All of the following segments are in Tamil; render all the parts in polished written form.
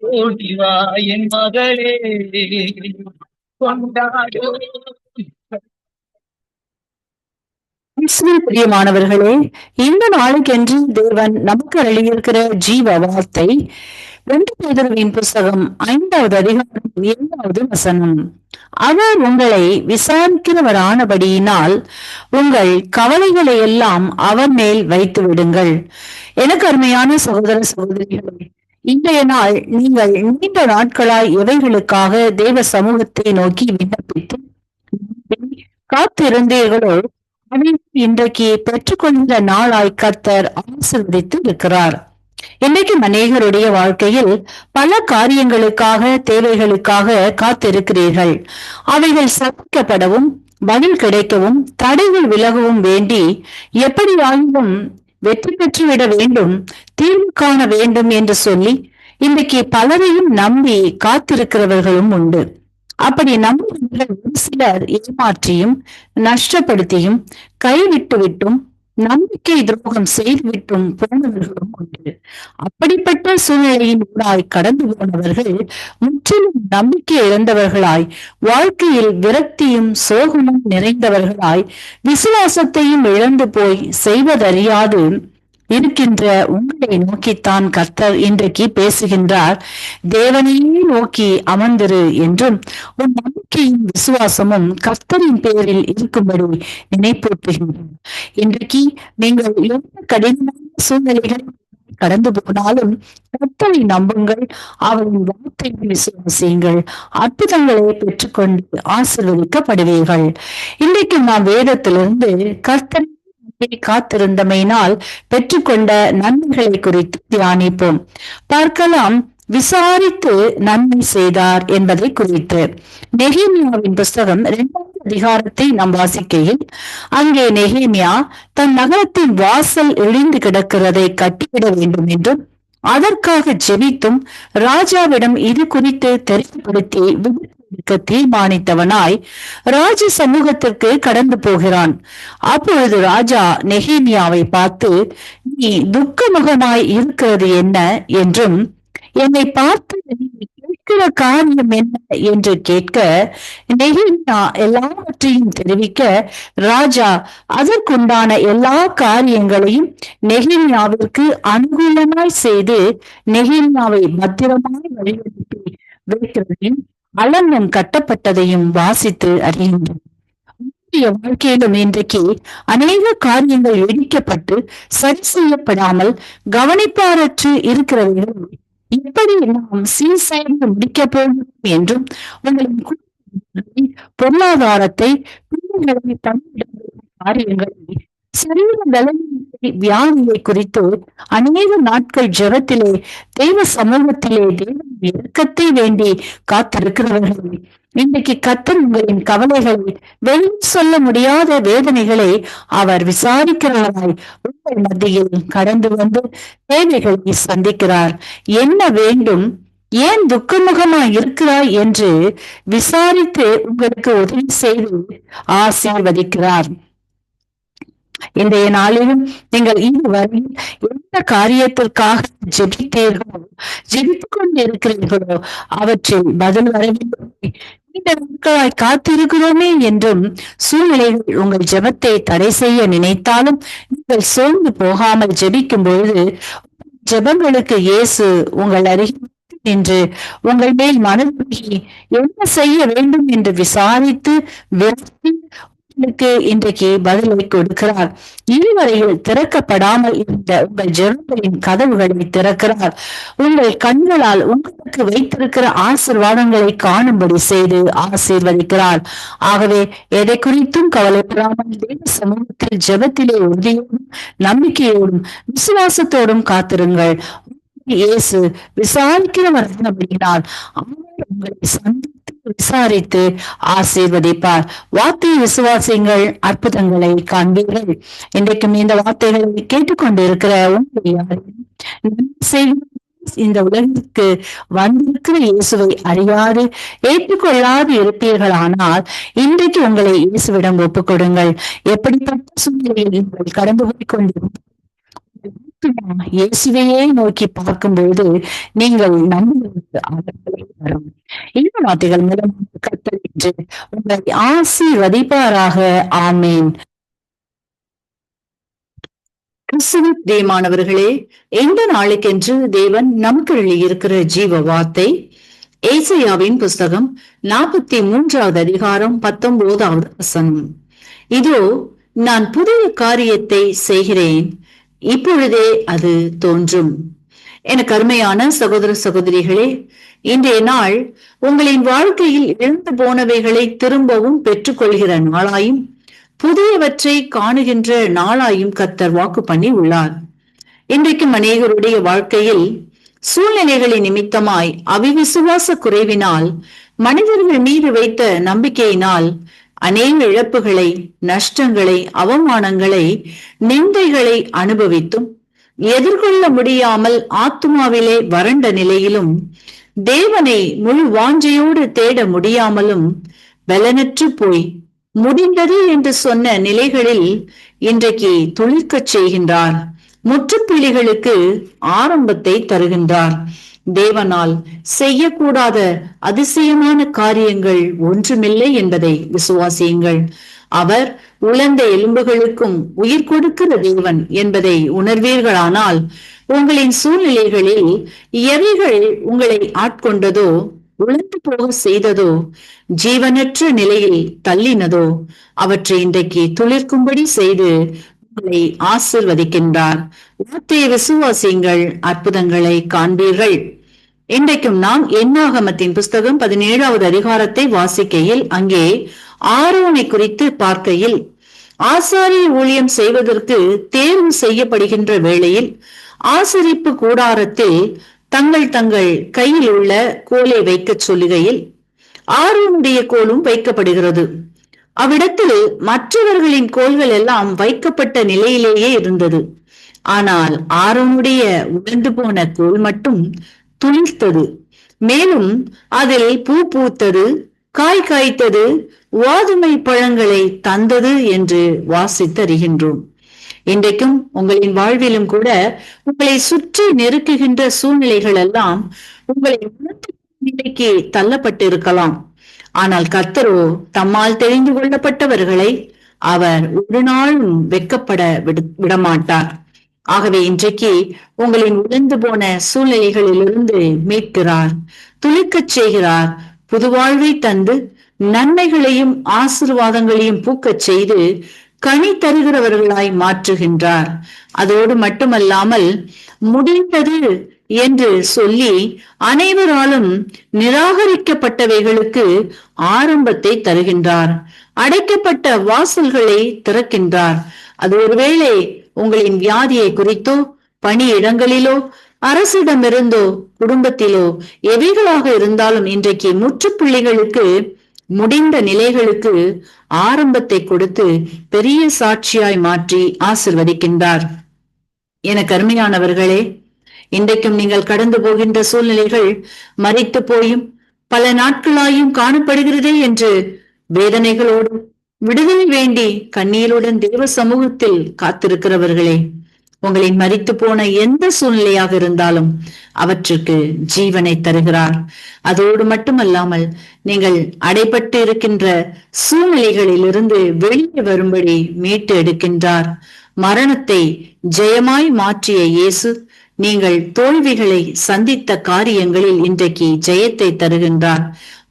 ஓடிவா என் மகளே கொண்டாடோ. கிறிஸ்துவில் பிரியமானவர்களே, இந்த நாளுக்கென்று தேவன் நமக்கு அருளியிருக்கிற ஜீவ வார்த்தை 2 பேதுருவின் புஸ்தகம் 5வது அதிகாரம் 7வது வசனம். அவர் உங்களை விசாரிக்கிறவரானபடியினால் உங்கள் கவலைகளை எல்லாம் அவர் மேல் வைத்து விடுங்கள். எனக்கு அருமையான சகோதர சகோதரிகளே, இன்றைய நாள் நீங்கள் நீண்ட நாட்களாய் எவைகளுக்காக தேவ சமூகத்தை நோக்கி விண்ணப்பித்து காத்திருந்தீர்களோ அதை இன்றைக்கு பெற்றுக்கொண்ட நாளாய் கர்த்தர் ஆசீர்வதித்து இருக்கிறார். இன்றைக்கு அநேகருடைய வாழ்க்கையில் பல காரியங்களுக்காக தேவைகளுக்காக காத்திருக்கிறீர்கள். அவைகள் சந்திக்கப்படவும் பதில் கிடைக்கவும் தடைகள் விலகவும் வேண்டி எப்படியாயினும் வெற்றி பெற்றுவிட வேண்டும், தீர்வு காண வேண்டும் என்று சொல்லி இன்றைக்கு பலரையும் நம்பி காத்திருக்கிறவர்களும் உண்டு. அப்படி நம்பியவர்கள் ஒரு சிலர் ஏமாற்றியும் நஷ்டப்படுத்தியும் கைவிட்டு விட்டும் நம்பிக்கை துரோகம் செய்துவிட்டும் போனவர்களும் உண்டு. அப்படிப்பட்ட சூழ்நிலையின் ஊடாய் கடந்து போனவர்கள் முற்றிலும் நம்பிக்கை இழந்தவர்களாய், வாழ்க்கையில் விரக்தியும் சோகமும் நிறைந்தவர்களாய், விசுவாசத்தையும் இழந்து போய் செய்வதறியாது இருக்கின்ற உங்களை நோக்கித்தான் கர்த்தர் இன்றைக்கு பேசுகின்றார். தேவனையே நோக்கி அமர்ந்திரு என்றும் உன் நம்பிக்கையும் விசுவாசமும் கர்த்தரின் பேரில் இருக்கும்படி நினைப்பூட்டுகின்றார். இன்றைக்கு நீங்கள் எந்த கடினமான சூழ்நிலைகளை கடந்து போனாலும் கர்த்தரை நம்புங்கள், அவரின் வார்த்தையை விசுவாசியுங்கள், அற்புதங்களை பெற்றுக்கொண்டு ஆசீர்வதிக்கப்படுவீர்கள். இன்றைக்கு நாம் வேதத்திலிருந்து கர்த்தரை காத்திருந்தமையினால் பெற்றுக்கொண்ட நன்மைகளை குறித்து தியானிப்போம். பார்க்கலாம், விசாரித்து நன்மை செய்தார் என்பதை குறித்து. நெகேமியாவின் புஸ்தகம் 2வது அதிகாரத்தை நாம் வாசிக்கையில், அங்கே நெகேமியா தன் நகரத்தின் வாசல் இடிந்து கிடக்கிறதை கட்டிவிட வேண்டும் என்றும் அதற்காக ஜெபித்தும் ராஜாவிடம் இது குறித்து தெரியப்படுத்தி தீர்மானித்தவனாய் ராஜ சமூகத்திற்கு கடந்து போகிறான். அப்பொழுது ராஜா நெகேமியாவை பார்த்து, நீ துக்கமுகமாய் இருக்கிறது என்ன என்றும் என்னை பார்த்து கேட்கிற காரியம் என்ன என்று கேட்க, நெகேமியா எல்லாவற்றையும் தெரிவிக்க ராஜா அதற்குண்டான எல்லா காரியங்களையும் நெகேமியாவிற்கு அனுகூலமாய் செய்து நெகேமியாவை பத்திரமாய் வழிநடத்தி வைக்கிறதையும் அலங்கம் கட்டப்பட்டதையும் வாசித்து அறிகின்றோம். வாழ்க்கையிலும் இன்றைக்கு அநேக காரியங்கள் இடிக்கப்பட்டு சரி செய்யப்படாமல் கவனிப்பாரற்று இருக்கிறவர்கள் இப்படி நாம் சீர் செய்து முடிக்க போகிறோம் என்றும் உங்களின் பொருளாதாரத்தை காரியங்களை சரீர பலவீனத்தை வியாதியை குறித்து அநேக நாட்கள் ஜெபத்திலே தெய்வ சமூகத்திலே தேவன் இறக்கத்தை வேண்டி காத்திருக்கிறவர்கள் இன்றைக்கு கர்த்தர் உங்களின் கவலைகளை வெளியே சொல்ல முடியாத வேதனைகளை அவர் விசாரிக்கிறவராய் உங்கள் மத்தியில் கடந்து வந்து தேவைகளை சந்திக்கிறார். என்ன வேண்டும், ஏன் துக்கமுகமாய் இருக்கிறாய் என்று விசாரித்து உங்களுக்கு உதவி செய்து ஆசீர்வதிக்கிறார். இன்றைய நாளிலும் நீங்கள் இதுவரையில் எந்த காரியத்திற்காக ஜெபித்தீர்களோ, ஜெபித்துக் கொண்டு இருக்கிறீர்களோ அவற்றில் பதில் வரவில்லை, நீண்ட நாட்களாய் காத்திருக்கிறோமே என்றும் சூழ்நிலைகள் உங்கள் ஜெபத்தை தடை செய்ய நினைத்தாலும் நீங்கள் சோர்ந்து போகாமல் ஜெபிக்கும் பொழுது ஜெபங்களுக்கு இயேசு உங்கள் அருகில் நின்று உங்கள் மேல் மனதுருகி என்ன செய்ய வேண்டும் என்று விசாரித்து விரட்டி இன்றைக்கு பதிலை கொடுக்கிறார். இதுவரையில் திறக்கப்படாமல் இருந்த உங்கள் ஜெபங்களின் கதவுகளை திறக்கிறார். உங்கள் கண்களால் உங்களுக்கு வைத்திருக்கிற ஆசீர்வாதங்களை காணும்படி செய்து ஆசீர்வதிக்கிறார். ஆகவே எதை குறித்தும் கவலைப்படாமல் தேவ சமூகத்தில் ஜெபத்திலே உறுதியோடும் நம்பிக்கையோடும் விசுவாசத்தோடும் காத்திருங்கள். இயேசு விசாரிக்கிறவர் அப்படினால் அவர் உங்களை சந்தித்து விசாரித்து ஆசீர்வதிப்பார். வார்த்தை விசுவாசிங்கள், அற்புதங்களை காண்பீர்கள். இன்றைக்கும் இந்த வார்த்தைகளை கேட்டுக்கொண்டு இருக்கிற இந்த உலகிற்கு வந்திருக்கிற இயேசுவை அறியாது ஏற்றுக்கொள்ளாது இருப்பீர்களானால் இன்றைக்கு உங்களை இயேசுவிடம் ஒப்புக் கொடுங்கள். எப்படிப்பட்ட சூழ்நிலையில் நீங்கள் கடந்து போய் கொண்டிருக்கும் இயேசுவையே நோக்கி பார்க்கும்போது நீங்கள் நம்புவது அவர்களை வரும். இந்த வார்த்தைகள் மூலம் கர்த்தர் இன்று உங்களை ஆசீர்வதிப்பாராக. ஆமேன். கிறிஸ்துவ பிரியமானவர்களே, இந்த நாளுக்கென்று தேவன் நமக்கு எழுதியிருக்கிற ஜீவ வார்த்தை ஏசாயாவின் புஸ்தகம் 43வது அதிகாரம் 19வது வசனம். இதோ நான் புதிய காரியத்தை செய்கிறேன், இப்பொழுதே அது தோன்றும். எனக்கு அருமையான சகோதர சகோதரிகளே, இன்றைய நாள் உங்களின் வாழ்க்கையில் இழந்து போனவைகளை திரும்பவும் பெற்றுக்கொள்கிற நாளாயும் புதியவற்றை காணுகின்ற நாளாயும் கர்த்தர் வாக்கு பண்ணி உள்ளார். இன்றைக்கும் அநேகருடைய வாழ்க்கையில் சூழ்நிலைகளின் நிமித்தமாய் அவிவிசுவாச குறைவினால், மனிதர்கள் மீது வைத்த நம்பிக்கையினால் அநேக இழப்புகளை, நஷ்டங்களை, அவமானங்களை, நிந்தைகளை அனுபவித்தும் எதிர்கொள்ள முடியாமல் ஆத்துமாவிலே வறண்ட நிலையிலும், தேவனை முழு வாஞ்சையோடு தேட முடியாமலும் பலனற்று போய் முடிந்தது என்று சொன்ன நிலைகளில் இன்றைக்கு துளிர்க்கச் செய்கின்றார். முற்றுப்புள்ளிகளுக்கு ஆரம்பத்தை தருகின்றார். தேவனால் செய்யக்கூடாத அதிசயமான காரியங்கள் ஒன்றுமில்லை என்பதை விசுவாசியுங்கள். அவர் உலர்ந்த எலும்புகளுக்கும் உயிர் கொடுக்கிற தேவன் என்பதை உணர்வீர்களானால், உங்களின் சூழ்நிலைகளில் எவைகள் உங்களை ஆட்கொண்டதோ, உழந்து போக செய்ததோ, ஜீவனற்ற நிலையில் தள்ளினதோ, அவற்றை இன்றைக்கு துளிர்க்கும்படி செய்து உங்களை ஆசிர்வதிக்கின்றார். வார்த்தையை விசுவாசியுங்கள், அற்புதங்களை காண்பீர்கள். இன்றைக்கும் நாம் என்னாகமத்தின் புஸ்தகம் 17வது அதிகாரத்தை வாசிக்கையில் அங்கே ஆரோனை குறித்து பார்க்கையில், ஆசாரிய ஊழியம் செய்வதற்கு தேர்வு செய்யப்படுகின்ற வேளையில் ஆசரிப்பு கூடாரத்தில் தங்கள் கையில் உள்ள கோலை வைக்க சொல்லுகையில் ஆரோனுடைய கோலும் வைக்கப்படுகிறது. அவ்விடத்தில் மற்றவர்களின் கோல்கள் எல்லாம் வைக்கப்பட்ட நிலையிலேயே இருந்தது. ஆனால் ஆரோனுடைய உலர்ந்து போன கோல் மட்டும் துளிர்த்தது. மேலும் அதில் பூ பூத்தது, காய் காய்த்தது, வாதுமை பழங்களை தந்தது என்று வாசித்தறிகின்றோம். இன்றைக்கும் உங்களின் வாழ்விலும் கூட உங்களை சுற்றி நெருக்குகின்ற சூழ்நிலைகள் எல்லாம் உங்களை நிலைக்கு தள்ளப்பட்டிருக்கலாம். ஆனால் கர்த்தரோ தம்மால் தெரிந்து கொள்ளப்பட்டவர்களை அவர் ஒரு நாளும் வெட்கப்பட விடமாட்டார். ஆகவே இன்றைக்கு உங்களின் உழந்து போன சூழ்நிலைகளிலிருந்து மீட்கிறார், துளிக்கச் செய்கிறார், புது வாழ்வை தந்து நன்மைகளையும் ஆசீர்வாதங்களையும் பூக்கச் செய்து கனி தருகிறவர்களாய் மாற்றுகின்றார். அதோடு மட்டுமல்லாமல் முடிந்தது என்று சொல்லி அனைவராலும் நிராகரிக்கப்பட்டவைகளுக்கு ஆரம்பத்தை தருகின்றார். அடைக்கப்பட்ட வாசல்களை திறக்கின்றார். அது ஒருவேளை உங்களின் வியாதியை குறித்தோ, பணியிடங்களிலோ, அரசிடமிருந்தோ, குடும்பத்திலோ எவைகளாக இருந்தாலும் இன்றைக்கு முற்றுப்புள்ளிகளுக்கு, முடிந்த நிலைகளுக்கு ஆரம்பத்தை கொடுத்து பெரிய சாட்சியாய் மாற்றி ஆசிர்வதிக்கின்றார். எனக்கு அருமையானவர்களே, இன்றைக்கும் நீங்கள் கடந்து போகின்ற சூழ்நிலைகள் மரித்து போயும் பல நாட்களாயும் காணப்படுகிறதே என்று வேதனைகளோடு விடுதலை வேண்டி கண்ணீருடன் தேவ சமூகத்தில் காத்திருக்கிறவர்களே, உங்களின் மரித்து போன எந்த சூழ்நிலையாக இருந்தாலும் அவற்றுக்கு ஜீவனை தருகிறார். அதோடு மட்டுமல்லாமல் நீங்கள் அடைபட்டு இருக்கின்ற சூழ்நிலைகளிலிருந்து வெளியே வரும்படி மீட்டு எடுக்கின்றார். மரணத்தை ஜெயமாய் மாற்றிய இயேசு நீங்கள் தோல்விகளை சந்தித்த காரியங்களில் இன்றைக்கு ஜெயத்தை தருகின்றார்.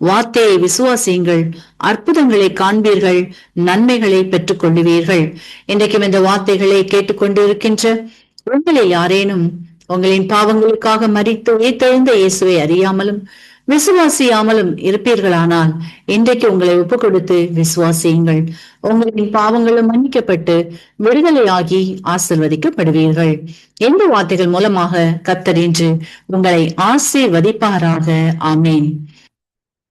வார்த்தையை விசுவாசியுங்கள், அற்புதங்களை காண்பீர்கள், நன்மைகளை பெற்றுக் கொள்ளுவீர்கள். இன்றைக்கும் இந்த வார்த்தைகளை கேட்டுக்கொண்டிருக்கின்ற உங்களை யாரேனும் உங்களின் பாவங்களுக்காக மரித்து உயிர்த்தெழுந்த இயேசுவை அறியாமலும் விசுவாசியாமலும் இருப்பீர்களானால் இன்றைக்கு உங்களை ஒப்பு கொடுத்து விசுவாசியுங்கள். உங்களின் பாவங்களும் மன்னிக்கப்பட்டு விடுதலையாகி ஆசிர்வதிக்கப்படுவீர்கள். இந்த வார்த்தைகள் மூலமாக கர்த்தர் இன்று உங்களை ஆசீர்வதிப்பாராக. ஆமேன்.